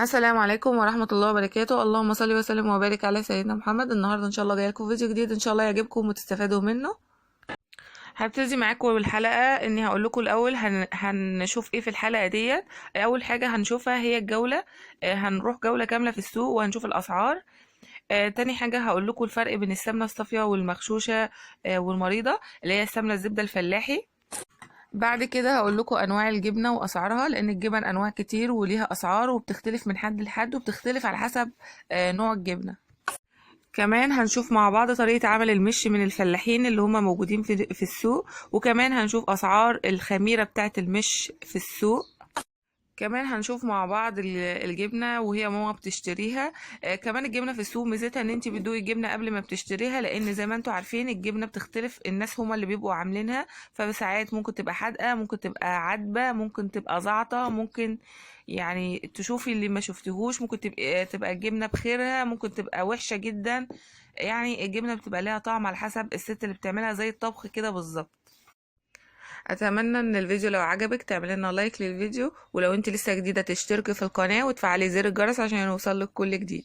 السلام عليكم ورحمة الله وبركاته. اللهم صل وسلم وبارك على سيدنا محمد. النهاردة ان شاء الله جاي لكم فيديو جديد، ان شاء الله يعجبكم وتستفادوا منه. هبتدي معاكم بالحلقة اني هقول لكم الاول هنشوف ايه في الحلقة ديت. اول حاجة هنشوفها هي الجولة. هنروح جولة كاملة في السوق وهنشوف الاسعار. تاني حاجة هقول لكم الفرق بين السمنة الصافية والمغشوشة والمريضة اللي هي السمنة الزبدة الفلاحي. بعد كده هقول لكم انواع الجبنه واسعارها، لان الجبن انواع كتير وليها اسعار وبتختلف من حد لحد وبتختلف على حسب نوع الجبنه. كمان هنشوف مع بعض طريقه عمل المش من الفلاحين اللي هم موجودين في السوق، وكمان هنشوف اسعار الخميره بتاعه المش في السوق. كمان هنشوف مع بعض الجبنه وهي ماما بتشتريها. كمان الجبنه في السوق ميزتها ان انت بتدوقي الجبنه قبل ما بتشتريها، لان زي ما انتم عارفين الجبنه بتختلف، الناس هما اللي بيبقوا عاملينها، فساعات ممكن تبقى حادقه، ممكن تبقى عدبه، ممكن تبقى زعطه، ممكن يعني تشوفي اللي ما شفتهوش، ممكن تبقى الجبنه بخيرها، ممكن تبقى وحشه جدا. يعني الجبنه بتبقى ليها طعم على حسب الست اللي بتعملها، زي الطبخ كده بالظبط. اتمنى ان الفيديو لو عجبك تعمل لنا لايك للفيديو، ولو انت لسه جديده تشتركي في القناه وتفعلي زر الجرس عشان يوصلك كل جديد.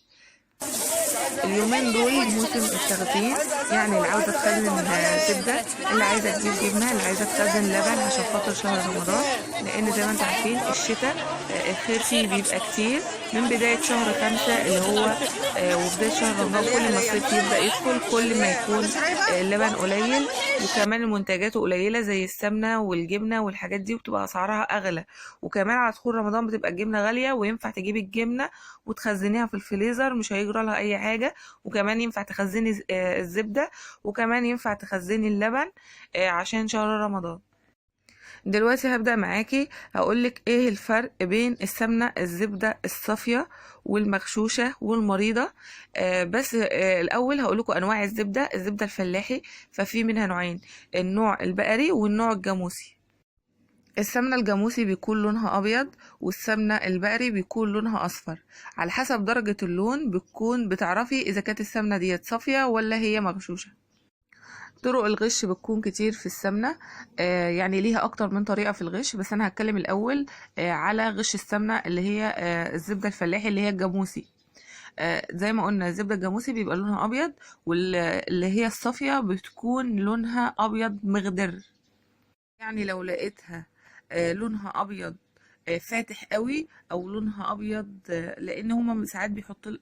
اليومين دول موسم التخزين، يعني اللي عاوزه تخزن زبده، اللي عايزه تجيب جبنه، اللي عايزه تخزن لبن عشان خاطر شهر رمضان، لان زي ما انتم عارفين الشتاء الخير فيه بيبقى كتير من بدايه شهر 5 اللي هو وبدايه شهر رمضان. كل ما الصيف يبدا يدخل كل ما يكون اللبن قليل، وكمان منتجاته قليله زي السمنه والجبنه والحاجات دي، وبتبقى اسعارها اغلى. وكمان على دخول رمضان بتبقى الجبنه غاليه، وينفع تجيبي الجبنه وتخزنيها في الفريزر مش هيجرى لها اي حاجه. وكمان ينفع تخزني الزبدة، وكمان ينفع تخزني اللبن عشان شهر رمضان. دلوقتي هبدأ معاكي هقولك ايه الفرق بين السمنة الزبدة الصافية والمغشوشة والمريضة. بس الأول هقولكوا أنواع الزبدة الفلاحي، ففي منها نوعين: النوع البقري والنوع الجاموسي. السمنة الجاموسي بيكون لونها أبيض، والسمنة البقري بيكون لونها أصفر. على حسب درجة اللون بتعرفي إذا كانت السمنة ديت صافية ولا هي مغشوشة. طرق الغش بتكون كتير في السمنة، يعني ليها أكتر من طريقة في الغش، بس أنا هتكلم الأول على غش السمنة اللي هي الزبدة الفلاحي اللي هي الجاموسي. زي ما قلنا الزبدة الجاموسي بيبقى لونها أبيض، واللي هي الصافية بتكون لونها أبيض مغدر. يعني لو لقيتها لونها ابيض فاتح قوي، او لونها ابيض لان هما ساعات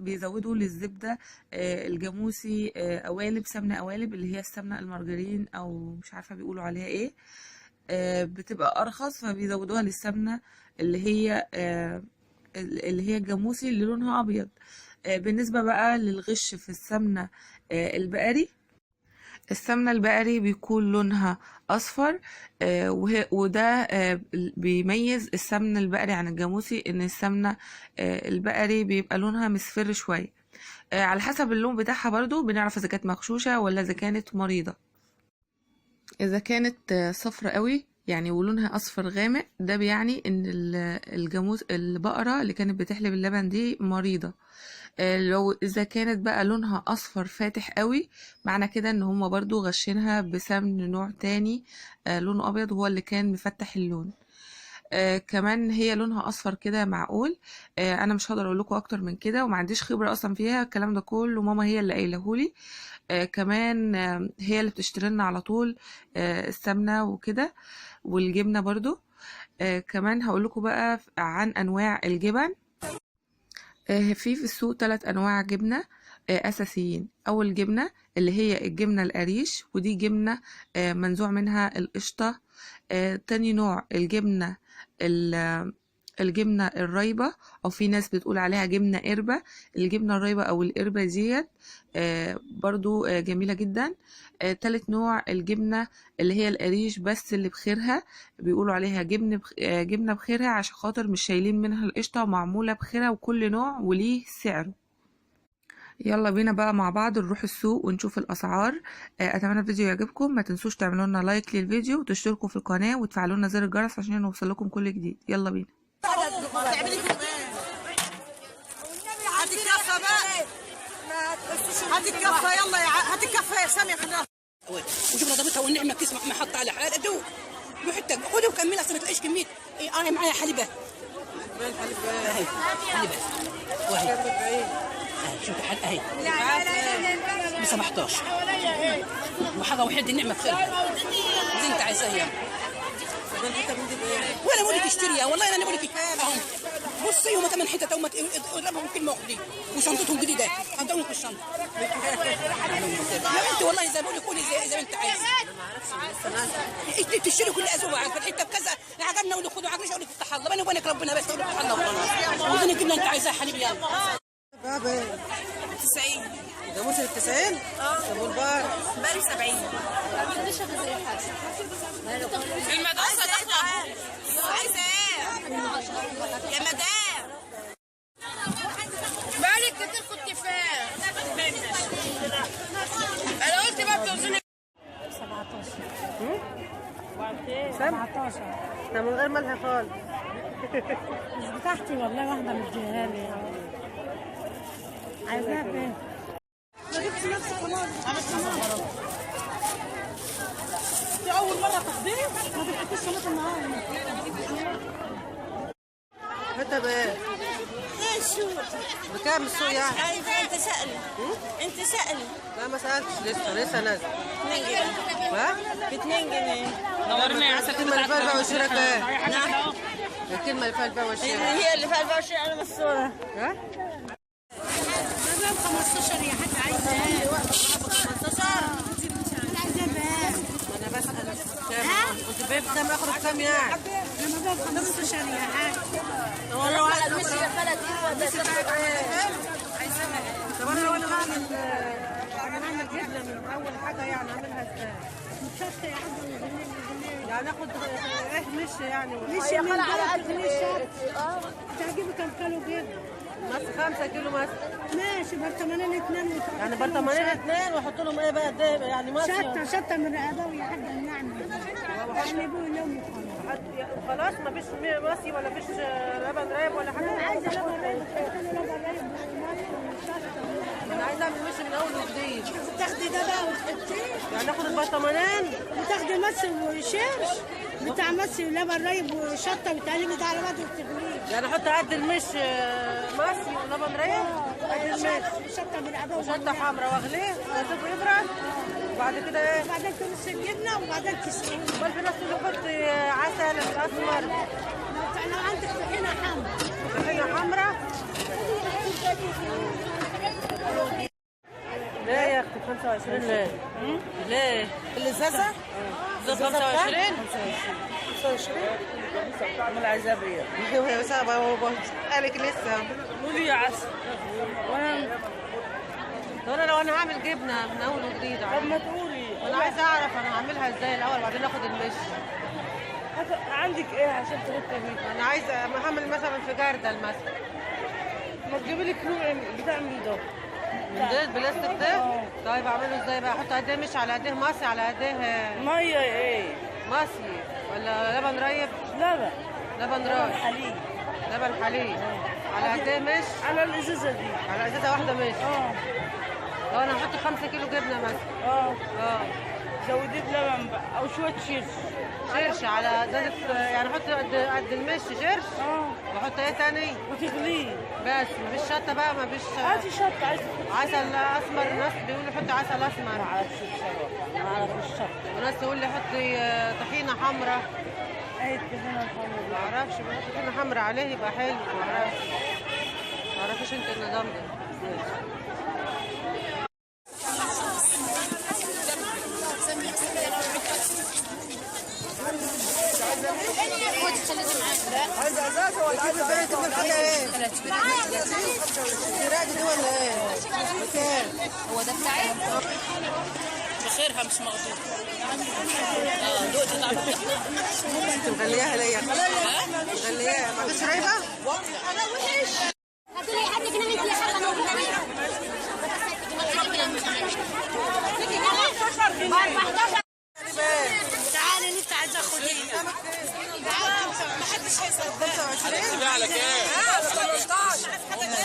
بيزودوا للزبده الجاموسي قوالب سمنه، قوالب اللي هي السمنه المارجرين او مش عارفه بيقولوا عليها ايه، بتبقى ارخص فبيزودوها للسمنه اللي هي الجاموسي اللي لونها ابيض. بالنسبه بقى للغش في السمنه البقري، السمنة البقري بيكون لونها أصفر، وده بيميز السمنة البقري عن الجاموسي، إن السمنة البقري بيبقى لونها مصفر شوية. على حسب اللون بتاعها برضو بنعرف إذا كانت مغشوشة ولا إذا كانت مريضة. إذا كانت صفرة قوي يعني ولونها أصفر غامق، ده بيعني إن البقرة اللي كانت بتحلب اللبن دي مريضة. لو اذا كانت بقى لونها اصفر فاتح قوي، معنى كده ان هما برضو غشينها بسمن نوع تاني لونه ابيض هو اللي كان مفتح اللون. كمان هي لونها اصفر كده معقول. انا مش هقدر اقول لكم اكتر من كده، وما عنديش خبره اصلا فيها، الكلام ده كله ماما هي اللي قايلهولي. كمان هي اللي بتشتري لنا على طول السمنه وكده والجبنه برضو. كمان هقول لكم بقى عن انواع الجبن. في السوق 3 أنواع جبنة أساسيين. أول جبنة اللي هي الجبنة القريش، ودي جبنة منزوع منها القشطة. تاني نوع الجبنة الرايبة، أو في ناس بتقول عليها جبنة قربة. الجبنة الرايبة أو القربة ديت برضو جميلة جدا. تالت نوع الجبنة اللي هي القريش بس اللي بخيرها، بيقولوا عليها جبنة بخيرها عشان خاطر مش شايلين منها القشطة، ومعمولة بخيرها، وكل نوع وليه سعره. يلا بينا بقى مع بعض نروح السوق ونشوف الاسعار. اتمنى الفيديو يعجبكم، ما تنسوش تعملوا لنا لايك للفيديو وتشتركوا في القناه وتفعلوا لنا زر الجرس عشان يوصل لكم كل جديد. يلا بينا. هات الكفه بقى، هات الكفه يلا هات الكفه يا سامي خدها وشوف نظامتها والنعمه تسمع ما حط على حاله دوق وحتى خذوا وكملها اصلا ما تلاقيش كميه. انا معايا حليبه اهي حليب وهي شوفي حل اهي ب 17 وحاجه وحده النعمه بخير اللي انت عايزاه يعني. ولا بقول لك اشتريها والله انا بقول لك اهو بصي هما 8 حتت هم اضربهم كلمه واحده وشنطتهم جديده هدوهم في الشنطه يا بنتي والله زي ما بقول لك قولي زي ما انت عايزه. انت بتشتري كل اسبوع عارفه الحته بكذا عجبنا اقول لك خدوا عجبني اقول لك افتح الله بيني وبينك ربنا بس اقول لك افتح الله وخلاص وزين الجبنه انت عايزاها حليب يلا. بابا 90 ده موسم ال 90 طب والبار بقالي 70 المدرسة داخلة عايزه ايه يا مدام بالك كتير كنت فين؟ انا قلت بقى بتوزني 17 ده من غير ملح خالص. مش بتاعتي والله، واحدة مديها لي عايزاها فين؟ ما جبتش نفسك كمان دي اول مره تقديم ما بتحطيش سلطة النهار. حتى بايه؟ ايه شو بكام السوق يعني؟ عايزه انت سألي انت سألي لا ما سالتش لسه نازل. 2 جنيه ها؟ ب 2 جنيه نورنا يا عسل. الكلمه اللي فيها البيع والشراء كام؟ نعم الكلمه اللي فيها البيع والشراء هي اللي في 24 على الصوره ها؟ باب 15 يا حاج عايزة 15 أنا عايزة باب. انا بسال كنت بايب كام اخد كام يعني؟ أنا باب 15 يا حاج. ولو على المشي يا بلدي طب انا لو انا هعمل جبنه من اول حاجه يعني اعملها ازاي؟ مشطة يا حاج. يعني اخد ايه مش يعني مش يا خالة على قد تعجبي كم كيلو جبنة؟ مثلا 5 كيلو مثلا ماشي برطمانين 2 يعني برطمانين 2 واحط لهم ايه بقى قد ايه يعني مصر شطة من رقباوي يا حاج النعنع. قلبوه لهم خلاص ما فيش مصي ولا فيش لبن رايب ولا أنا حاجه. عايزة لبن رايب، تحط له لبن رايب وشطة. انا عايزه اعمل مش من اول وجديد تاخدي ده بقى وتحطيه يعني اخد البرطمانين وتاخدي مص وشرش بتاع مص ولبن رايب وشطه وتقلبي ده على بعض وتغليه. يعني احط قد المش مصي ولبن رايب قد المش شطه بالعباء وشطه حمراء واغليه واسيبه يبرد وبعد كده ايه؟ وبعدين ترص الجبنه وبعدين تسقيه. امال في ناس اللي يحط عسل الاسمر لو عندك طحينه حمرا طحينه حمراء. ليه يا اختي 25 ليه؟ ليه؟ الازازه بالظبط 25 امال عايزاها بيه وهي صعبه هو قالك لسه قولي يا عسل انا لو انا هعمل جبنه من اول وجديد طب ما تقولي انا عايزه اعرف انا هعملها ازاي الاول بعدين اخد المش. عندك ايه عشان تركبي انا عايزه هعمل مثلا في جردل مثلا ما تجيبي لي كيلو بتعمل ده من ده البلاستيك ده. طيب اعمله ازاي بقى؟ احط قد ايه مش على قد ايه مصي على قد ايه ميه ايه مصي ولا لبن رايب؟ لبن لبن رايب حليب لبن حليب على قد ايه مش على الازازه دي على ازازه واحده مش. لو انا هحط 5 كيلو جبنه مثلا زودي بلبن بقى او شويه شيرش شرش على ازازه يعني احط قد المش شرش واحط ايه تاني وتغليه بس مفيش شطه بقى مفيش هاتي شطه عايزه عسل اسمر. الناس بيقولوا حطي عسل اسمر ما اعرفش بصراحه ما اعرفش الشطه وناس تقول لي حطي طحينه حمراء. ايه الطحينه الحمراء ما اعرفش بحط طحينه حمراء عليه يبقى حلو. ما اعرفش انت النظام ده. عايزه ازازه ولا عايزه بقى تبقى الحاجه ايه؟ الجراد دي ولا ايه؟ بكام؟ هو ده بتاعي؟ بخيرها مش مغضوب دقت انت مغلياها ليا مغلياها ما فيش رايبه؟ انا وحش تعالي انت عايزه خديه ما حدش هيصدق 25 على كام 15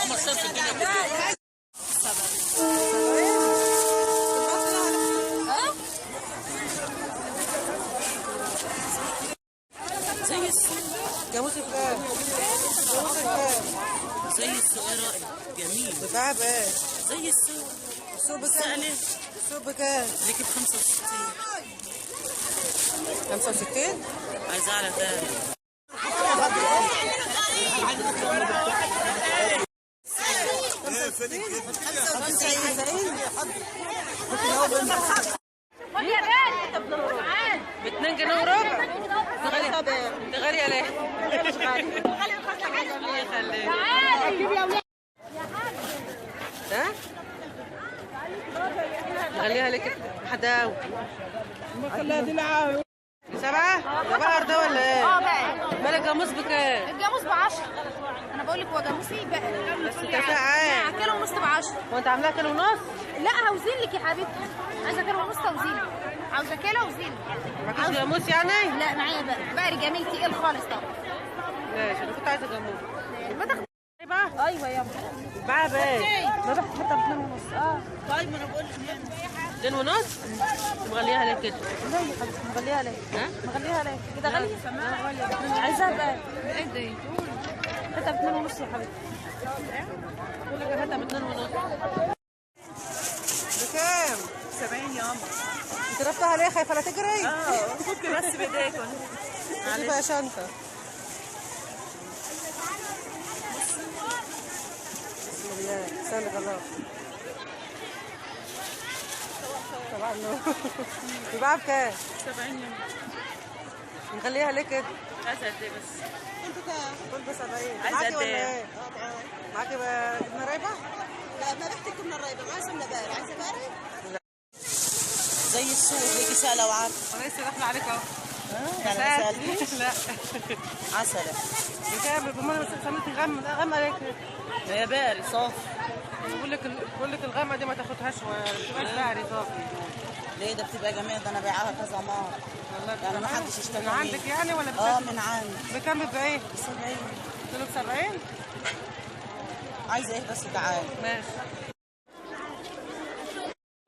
15 في الدنيا جاموسي بكام؟ زي السوق. ايه رايك؟ جميل. بتاع بايه؟ زي السوق. السوق بكام؟ سألي السوق بكام؟ ليكي ب 65. 65؟ عايزاه على غالي. ب2 جنيه وربع. تغلي عليه. ها؟ نغليها لك حداوي. خليها دي العاوي. 7 ده بقر ده ولا ايه؟ بقى مالك جاموس بكام؟ الجاموس ب10. انا بقول لك هو جاموسي بقى بس انت ساعات. كيلو ونص ب10. هو انت عاملاها كيلو ونص؟ لا هوزين لك يا حبيبتي. عايزه كيلو ونص توزين. عاوزه كيلو وزين. معكيش جاموس يعني؟ لا معايا بقى جميل تقيل خالص طبعا. ماشي انا كنت عايزه جاموس. ما تاخد. ايه بقى؟ ايوه يابا. باع بايه؟ ما رحت حتى ب2 ونص. طيب ما انا بقول لك 2 ونص؟ مغليها ليه كده؟ لا يا حبيبتي مغليها ليه؟ ها؟ مغليها ليه؟ كده غاليه؟ عايزاها بقى. ايه ده؟ حتى ب2 ونص يا حبيبتي. كل جابتها ب2 ونص. بكام؟ 70 يا قمر. انت ربطها ليه؟ خايفه لا تجري؟ فك بس بايديكم. دي بقى شنطه. بسم الله. سلك الله. طبعا بيباع بكام؟ 70 يوم. نخليها ليه كده؟ عايزه قد ايه بس؟ كل ب 70. عايزة معاكي قد ولا ايه؟ ايه؟ معاكي بقى جبنه رايبه؟ لا ما ريحتك من الرايبه ما سمنه بارد عايزه بارد زي السوق ليكي سهله وعارفه. انا لسه داخله عليك اهو. يعني ما سالتيش؟ لا. عسله. بكام؟ بمره سميتي غمه ليه كده؟ ما هي باري صافي. بقول لك الغامه دي ما تاخدهاش ما تبقاش باري صافي. ليه ده بتبقى جميل، ده انا بايعاها كذا مره. والله يعني ما حدش اشتكى من عندك يعني ولا من عندي. بكام بايه؟ 70. قلت له ب 70؟ عايزه ايه بس تعالي. ماشي.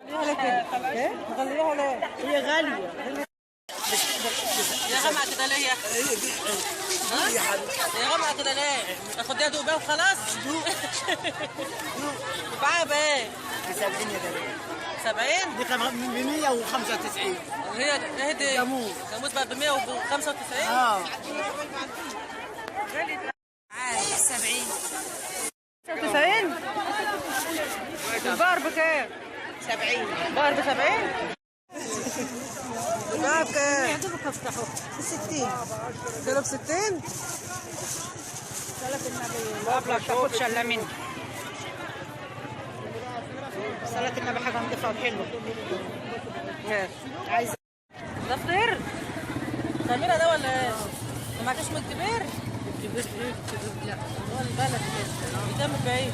خليها ليه كده؟ ايه؟ نخليها ليه؟ هي غاليه. يا غمعة كده ليه يا اخي؟ يا غمعة كده ليه؟ تاخديها دوق بقى وخلاص؟ دوق. معايا بايه؟ ب 70 يا جماعه. 70؟ دي ب 195. هي ايه دي؟ جاموس. جاموس بقى ب 195؟ اه. 70. 90؟ البقر بكام؟ 70. البقر ب 70؟ البقر بكام؟ يعجبك افتحه ب 60 كيلو ب 60؟ صلاة النبي قبلك تاخدش الا مني. صلاة النبي حاجه نضيفه وحلوه. ماشي. عايزه ده فطير؟ خميرة ده ولا ايه؟ ما معكش من كبير؟ لا هو البلد كده. بكام بايه؟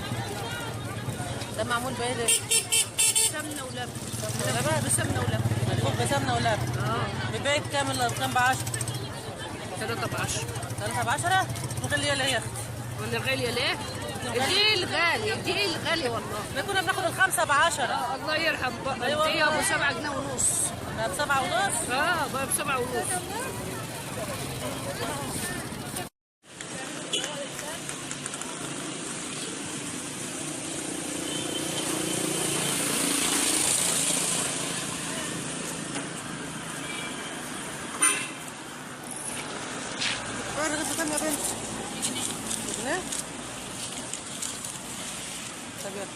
ده معمول بايه ده؟ سمنه ولبن. لبن؟ بسمنه ولبن. مدفوع بسمنة ولبن. بباية كام كام ب10؟ 3 ب10. 3 ب10؟ نخليها ليه يا اختي؟ ولا غاليه ليه؟ الديل غالي الديل غالي والله. احنا كنا بناخد ال5 ب10. الله يرحم بقى. أيوة الدقيقه والله. ب 7 جنيه ونص. ده ب7 ونص؟ بقى ب 7 ونص. انا غير كام يا بنت؟ جنيه؟ طب يلا.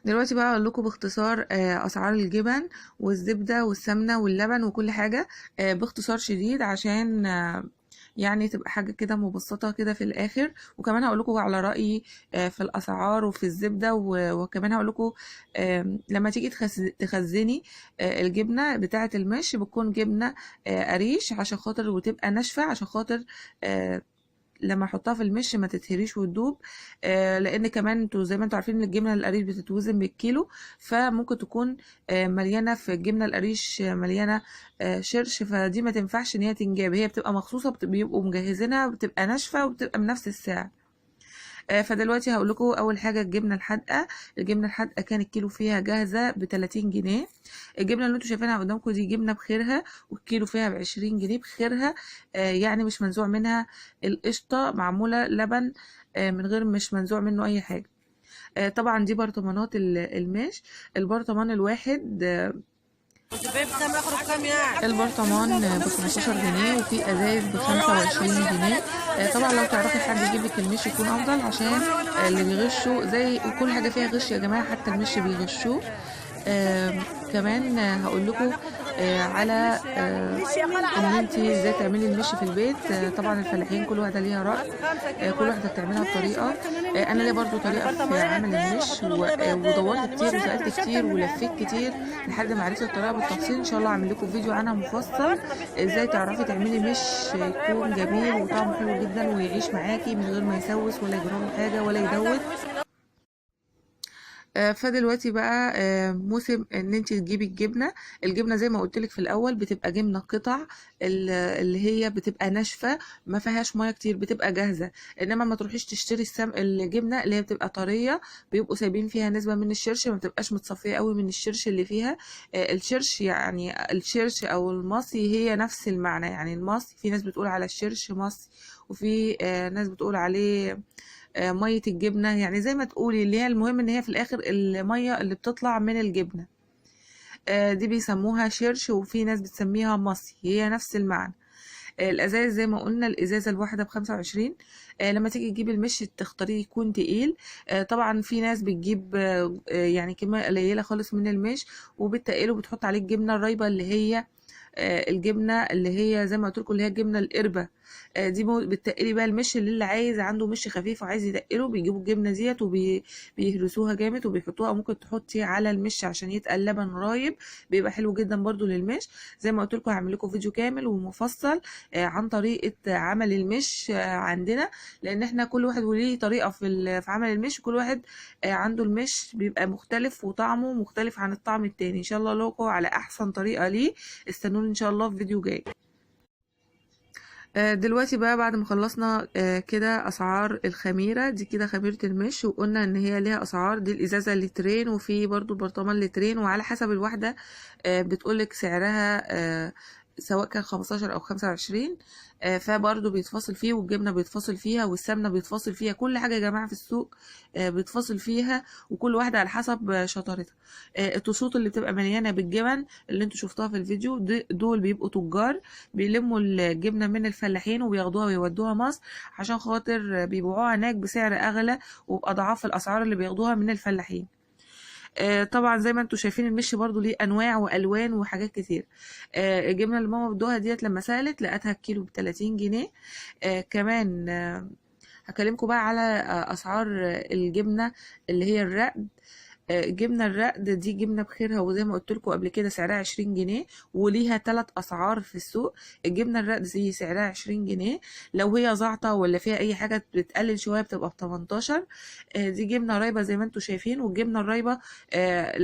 دلوقتي بقى اقول لكم باختصار اسعار الجبن والزبده والسمنه واللبن وكل حاجه باختصار شديد عشان يعني تبقى حاجه كده مبسطه كده في الاخر. وكمان هقول لكم على رايي في الاسعار وفي الزبده وكمان هقول لكم لما تيجي تخزني الجبنه بتاعه المش بتكون جبنه قريش عشان خاطر وتبقى ناشفه عشان خاطر لما احطها في المش ما تتهريش وتدوب لان كمان انتوا زي ما انتوا عارفين ان الجبنه القريش بتتوزن بالكيلو، فممكن تكون مليانه في الجبنه القريش مليانه شرش، فدي ما تنفعش ان هي تنجاب. هي بتبقى مخصوصه بيبقوا مجهزينها بتبقى ناشفه وبتبقى بنفس السعر. فدلوقتي هقول لكم اول حاجه الجبنه الحادقه. الجبنه الحادقه كان الكيلو فيها جاهزه ب30 جنيه. الجبنه اللي انتم شايفينها قدامكم دي جبنه بخيرها، والكيلو فيها ب20 جنيه بخيرها. يعني مش منزوع منها القشطه، معموله لبن من غير، مش منزوع منه اي حاجه. طبعا دي برطمانات الماش. البرطمان الواحد البرطمان ب15 جنيه، وفي ازايز ب25 جنيه. طبعا لو تعرفي حد يجيب لك المش يكون افضل، عشان اللي بيغشوا زي كل حاجه فيها غش يا جماعه، حتى المش بيغشوه. كمان هقول لكم على ان انت ازاي تعملي المش في البيت. طبعا الفلاحين كل واحده ليها راي، كل واحده بتعملها بطريقه. انا ليا برضو طريقه في عمل المش، ودورت كتير وسالت كتير ولفيت كتير لحد ما عرفت الطريقه بالتفصيل. ان شاء الله اعمل لكم فيديو عنها مفصل، ازاي تعرفي تعملي مش يكون جميل وطعمه حلو جدا ويعيش معاكي من غير ما يسوس ولا يجرى حاجه ولا يدوب. فدلوقتي بقى موسم ان انت تجيبي الجبنه زي ما قلت لك في الاول بتبقى جبنه قطع، اللي هي بتبقى ناشفه ما فيهاش ميه كتير، بتبقى جاهزه. انما ما تروحيش تشتري الجبنه اللي هي بتبقى طريه، بيبقوا سايبين فيها نسبه من الشرش، ما بتبقاش متصفيه قوي من الشرش اللي فيها. الشرش يعني الشرش او المصي هي نفس المعنى. يعني المصي في ناس بتقول على الشرش مصي، وفي ناس بتقول عليه مية الجبنة، يعني زي ما تقولي اللي هي المهم ان هي في الاخر المية اللي بتطلع من الجبنة دي بيسموها شرش، وفي ناس بتسميها مصي، هي نفس المعنى. الازايز زي ما قلنا الازازة الواحدة ب25. لما تيجي تجيب المش تختاريه يكون تقيل. طبعا في ناس بتجيب يعني كمية قليلة خالص من المش وبتقله وبتحط عليه الجبنة الرايبة، اللي هي الجبنه اللي هي زي ما قلت لكم اللي هي الجبنه القربه. دي بتقلي بقى المش، اللي عايز عنده مش خفيف وعايز يتقله بيجيبوا الجبنه ديت وبيهرسوها جامد وبيحطوها، ممكن تحطي على المش عشان يتقل لبن رايب، بيبقى حلو جدا برضو للمش. زي ما قلت لكم هعمل لكم فيديو كامل ومفصل عن طريقه عمل المش عندنا، لان احنا كل واحد وليه طريقه في عمل المش، وكل واحد عنده المش بيبقى مختلف وطعمه مختلف عن الطعم التاني. ان شاء الله لكم على احسن طريقه ليه، استنوني ان شاء الله في فيديو جاي. دلوقتي بقى بعد ما خلصنا كده اسعار الخميره دي، كده خميره المش، وقلنا ان هي ليها اسعار. دي الازازه لترين، وفي برضو البرطمان لترين، وعلى حسب الواحده بتقولك سعرها سواء كان 15 او 25. فبرضه بيتفاصل فيه، والجبنه بيتفاصل فيها، والسمنه بيتفاصل فيها، كل حاجه يا جماعه في السوق بيتفاصل فيها، وكل واحده على حسب شطارتها. الطشوط اللي بتبقى مليانه بالجبن اللي انتوا شفتوها في الفيديو دول بيبقوا تجار بيلموا الجبنه من الفلاحين وبياخدوها ويودوها مصر، عشان خاطر بيبيعوها هناك بسعر اغلى وباضعاف الاسعار اللي بياخدوها من الفلاحين. طبعا زي ما انتوا شايفين المش برضو ليه انواع والوان وحاجات كتير. الجبنه اللي ماما بدوها ديت لما سالت لقيتها الكيلو ب30 جنيه. كمان هكلمكم بقى على اسعار الجبنه اللي هي الرقد. جبنه الرقد دي جبنه بخيرها، وزي ما قلت لكم قبل كده سعرها 20 جنيه، وليها 3 اسعار في السوق. الجبنه الرقد دي سعرها 20 جنيه، لو هي زعطه ولا فيها اي حاجه بتقلل شويه بتبقى ب18. دي جبنه رايبه زي ما انتم شايفين، والجبنه الرايبه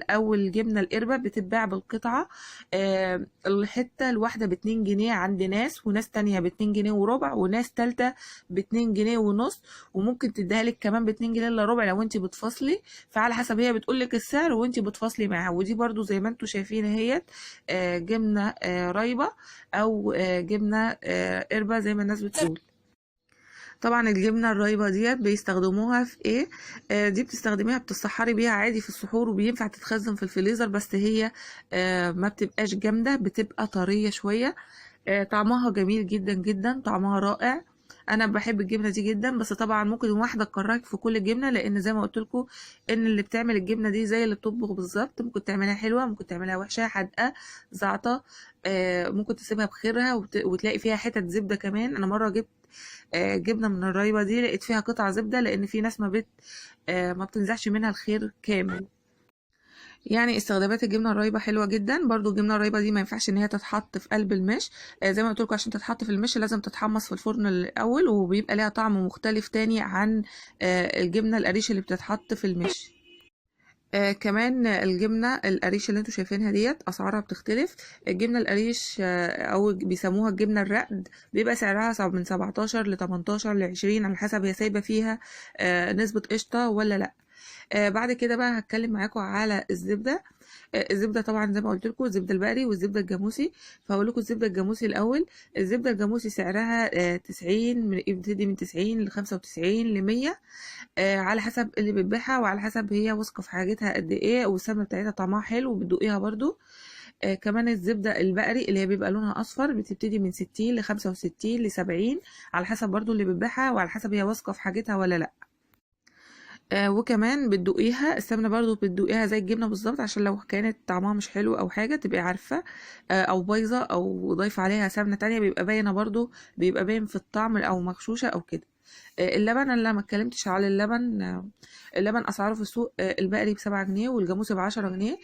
او الجبنه القربه بتتباع بالقطعه. الحته الواحده ب2 جنيه عند ناس، وناس تانية ب2 جنيه وربع، وناس تالتة ب2 جنيه ونص، وممكن تديها لك كمان ب2 جنيه الا ربع لو انت بتفصلي. فعلى حسب هي بتقول لك السعر وانت بتفاصلي معاها. ودي برضو زي ما انتم شايفين اهيت جبنه رايبه او جبنه قربه زي ما الناس بتقول. طبعا الجبنه الرايبه ديت بيستخدموها في ايه؟ دي بتستخدميها بتسحري بيها عادي في السحور، وبينفع تتخزن في الفريزر، بس هي ما بتبقاش جامده، بتبقى طريه شويه. طعمها جميل جدا جدا، طعمها رائع. انا بحب الجبنه دي جدا، بس طبعا ممكن واحده تكرهك في كل الجبنه، لان زي ما قلت لكم ان اللي بتعمل الجبنه دي زي اللي بتطبخ بالظبط. ممكن تعملها حلوه، ممكن تعملها وحشه، حادقه، زعطه، ممكن تسيبها بخيرها وتلاقي فيها حتت زبده كمان. انا مره جبت جبنه من الرايبه دي لقيت فيها قطع زبده، لان في ناس ما بتنزعش منها الخير كامل. يعني استخدامات الجبنه الرايبه حلوه جدا. برضو الجبنه الرايبه دي ما ينفعش ان هي تتحط في قلب المش، زي ما قلت لكم عشان تتحط في المش لازم تتحمص في الفرن الاول، وبيبقى ليها طعم مختلف تاني عن الجبنه القريش اللي بتتحط في المش. كمان الجبنة القريش اللي انتوا شايفينها ديت اسعارها بتختلف. الجبنة القريش او بيسموها الجبنة الرقد بيبقى سعرها من 17 ل 18 ل 20 على حسب هي سايبة فيها نسبة قشطة ولا لا. بعد كده بقى هتكلم معاكم على الزبدة. الزبدة طبعا زي ما قلت لكم الزبدة البقري والزبدة الجاموسي. فهقول لكم الزبدة الجاموسي الاول. الزبدة الجاموسي سعرها 90 بتبتدي من 90 ل 95 ل 100 على حسب اللي بتبيعها وعلى حسب هي واثقة في حاجتها قد ايه، والسمنة بتاعتها طعمها حلو وبتدوقيها برضو. كمان الزبدة البقري اللي هي بيبقى لونها اصفر بتبتدي من 60 ل 65 ل 70 على حسب برضو اللي بتبيعها وعلى حسب هي واثقة في حاجتها ولا لا. وكمان بتدوقيها السمنه برضو بتدوقيها زي الجبنه بالظبط، عشان لو كانت طعمها مش حلو او حاجه تبقي عارفه، او بايظه او ضايفه عليها سمنه تانية بيبقى باينه برضو، بيبقى باين في الطعم او مغشوشه او كده. اللبن انا ما اتكلمتش على اللبن. اللبن اسعاره في السوق البقري ب7 جنيه والجاموسي ب10 جنيه.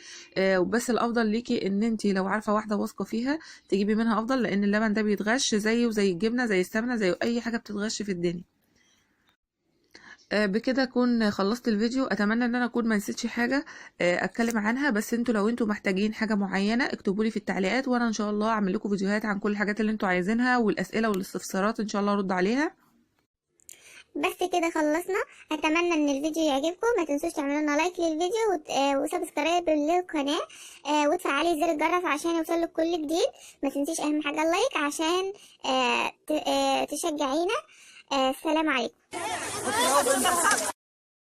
بس الافضل ليكي ان انت لو عارفه واحده واثقه فيها تجيبي منها افضل، لان اللبن ده بيتغش زيه زي الجبنه زي السمنه زي اي حاجه بتتغش في الدنيا. بكده اكون خلصت الفيديو. اتمنى ان انا اكون ما نسيتش حاجه اتكلم عنها، بس لو انتوا محتاجين حاجه معينه اكتبوا لي في التعليقات، وانا ان شاء الله اعمل لكم فيديوهات عن كل الحاجات اللي انتوا عايزينها، والاسئله والاستفسارات ان شاء الله ارد عليها. بس كده خلصنا. اتمنى ان الفيديو يعجبكم. ما تنسوش تعملوا لنا لايك للفيديو وسبسكرايب للقناه وتفعلي زر الجرس عشان يوصلك كل جديد. ما تنسيش اهم حاجه اللايك عشان تشجعينا. السلام عليكم.